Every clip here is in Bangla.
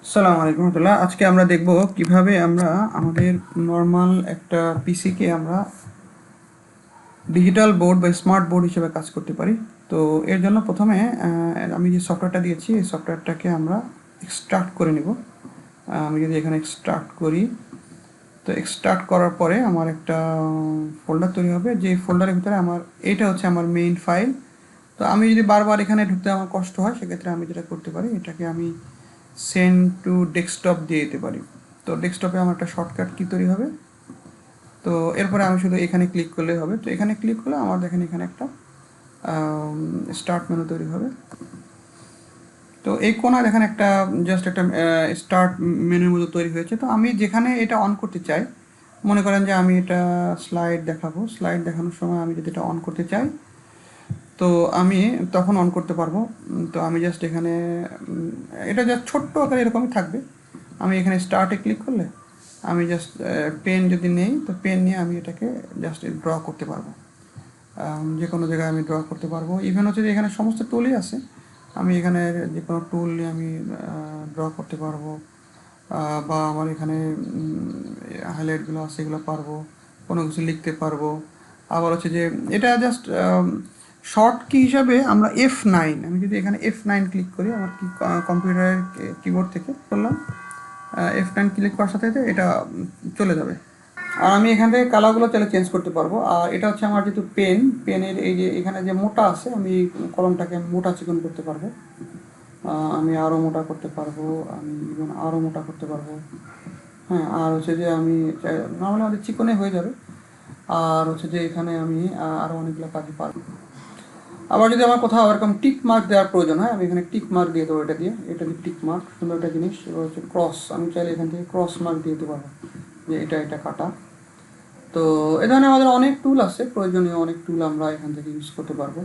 আসসালামু আলাইকুম রহমতুল্লাহ। আজকে আমরা দেখব কিভাবে আমরা আমাদের নর্মাল একটা পিসিকে আমরা ডিজিটাল বোর্ড বা স্মার্ট বোর্ড হিসেবে কাজ করতে পারি। তো এর জন্য প্রথমে আমি যে সফটওয়্যারটা দিয়েছি এই সফটওয়্যারটাকে আমরা এক্সট্রাক্ট করে নিব। আমি যদি এখানে এক্সট্রাক্ট করি, তো এক্সট্রাক্ট করার পরে আমার একটা ফোল্ডার তৈরি হবে, যে ফোল্ডারের ভিতরে আমার এইটা হচ্ছে আমার মেইন ফাইল। তো আমি যদি বারবার এখানে ঢুকতে আমার কষ্ট হয়, সেক্ষেত্রে আমি যেটা করতে পারি, এটাকে আমি সেন্ড টু ডেস্কটপ দিয়ে দিতে পারি। তো ডেস্কটপে আমার একটা শর্টকাট কি তৈরি হবে। তো এরপরে আমি শুধু এখানে ক্লিক করলেই হবে। তো এখানে ক্লিক করলে আমার দেখেন এখানে একটা স্টার্ট মেনু তৈরি হবে। তো এই কোণায় দেখেন একটা জাস্ট একটা স্টার্ট মেনুর মতো তৈরি হয়েছে। তো আমি যেখানে এটা অন করতে চাই, মনে করেন যে আমি এটা স্লাইড দেখাবো, স্লাইড দেখানোর সময় আমি যদি এটা অন করতে চাই, তো আমি তখন অন করতে পারবো। তো আমি জাস্ট এখানে এটা জাস্ট ছোট্ট আকারে এরকমই থাকবে। আমি এখানে স্টার্টে ক্লিক করলে আমি জাস্ট পেন যদি নেই, তো পেন নিয়ে আমি এটাকে জাস্ট ড্র করতে পারবো। যে কোনো জায়গায় আমি ড্র করতে পারবো। ইভেন হচ্ছে যে এখানে সমস্ত টুলই আছে, আমি এখানে যে কোনো টুল নিয়ে আমি ড্র করতে পারবো। বা আমার এখানে হাইলাইটগুলো আছে, এগুলো পারবো, কোনো কিছু লিখতে পারবো। আবার হচ্ছে যে এটা জাস্ট শর্ট কি হিসাবে আমরা F9, আমি যদি এখানে F9 ক্লিক করি, আমার কি কম্পিউটারের কিবোর্ড থেকে করলাম, F9 ক্লিক করার সাথে সাথে এটা চলে যাবে। আর আমি এখান থেকে কালারগুলো চাইলে চেঞ্জ করতে পারবো। আর এটা হচ্ছে আমার যেহেতু পেনের এই যে এখানে যে মোটা আছে, আমি কলমটাকে মোটা চিকন করতে পারবো। আমি আরও মোটা করতে পারবো, আমি ইভেন আরও মোটা করতে পারবো। হ্যাঁ, আর হচ্ছে যে আমি নর্মালি আমাদের চিকনে হয়ে যাবে। আর হচ্ছে যে এখানে আমি আরও অনেকগুলো কাজই পারবো। আবার যদি আমার কোথাও এরকম টিক মার্ক দেওয়ার প্রয়োজন হয়, আমি এখানে টিক মার্ক দিয়ে দেবো। এটা দিয়ে টিক মার্ক, সুন্দর একটা জিনিস। এবার হচ্ছে ক্রস, আমি চাইলে এখান থেকে ক্রস মার্ক দিয়ে দিতে পারবো যে এটা কাটা। তো এ ধরনের আমাদের অনেক টুল আছে, প্রয়োজনীয় অনেক টুল আমরা এখান থেকে ইউজ করতে পারবো।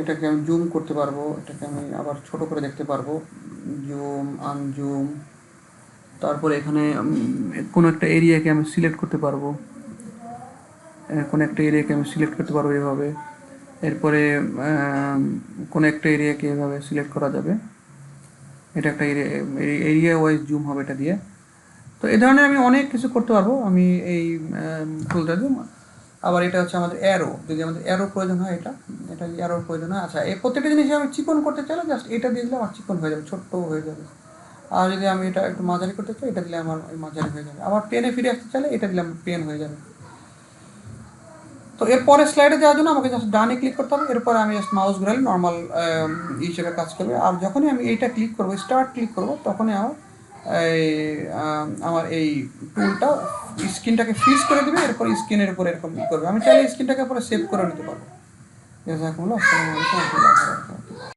এটাকে আমি জুম করতে পারবো, এটাকে আমি আবার ছোট করে দেখতে পারবো, জুম আনজুম। তারপরে এখানে কোনো একটা এরিয়াকে আমি সিলেক্ট করতে পারবো, কোনো একটা এরিয়াকে আমি সিলেক্ট করতে পারবো এভাবে। এরপরে কোনো একটা এরিয়াকে এভাবে সিলেক্ট করা যাবে। এটা একটা এরিয়া ওয়াইজ জুম হবে এটা দিয়ে। তো এই ধরনের আমি অনেক কিছু করতে পারবো আমি এই টুলটা দিয়ে। আবার এটা হচ্ছে আমাদের অ্যারো, যদি আমাদের অ্যারো প্রয়োজন হয়, এটা অ্যারোর প্রয়োজন হয়। আচ্ছা, এই প্রত্যেকটা জিনিস আমি চিকন করতে চাইলে জাস্ট এটা দিয়ে দিলে আমার চিকন হয়ে যাবে, ছোট্ট হয়ে যাবে। আর যদি আমি এটা একটু মাঝারি করতে চাই, এটা দিলে আমার ওই মাঝারি হয়ে যাবে। আবার পেনে ফিরে আসতে চাইলে এটা দিলে আমার পেন হয়ে যাবে। তো এরপরে স্লাইডে যাওয়ার জন্য আমাকে জাস্ট ডানে ক্লিক করতে হবে। এরপরে আমি জাস্ট মাউস ঘুরালে নর্মাল হিসেবে কাজ করবে। আর যখনই আমি এইটা ক্লিক করবো, স্টার্ট ক্লিক করবো, তখনই আমার এই টুলটা স্ক্রিনটাকে ফ্রিজ করে দেবে। এরপর স্ক্রিনের উপরে এরকম করবে। আমি চাইলে স্ক্রিনটাকে পরে সেভ করে নিতে পারবো। জাযাকুমুল্লাহ, আসসালামু আলাইকুম ওয়া রাহমাতুল্লাহি ওয়া বারাকাতুহু।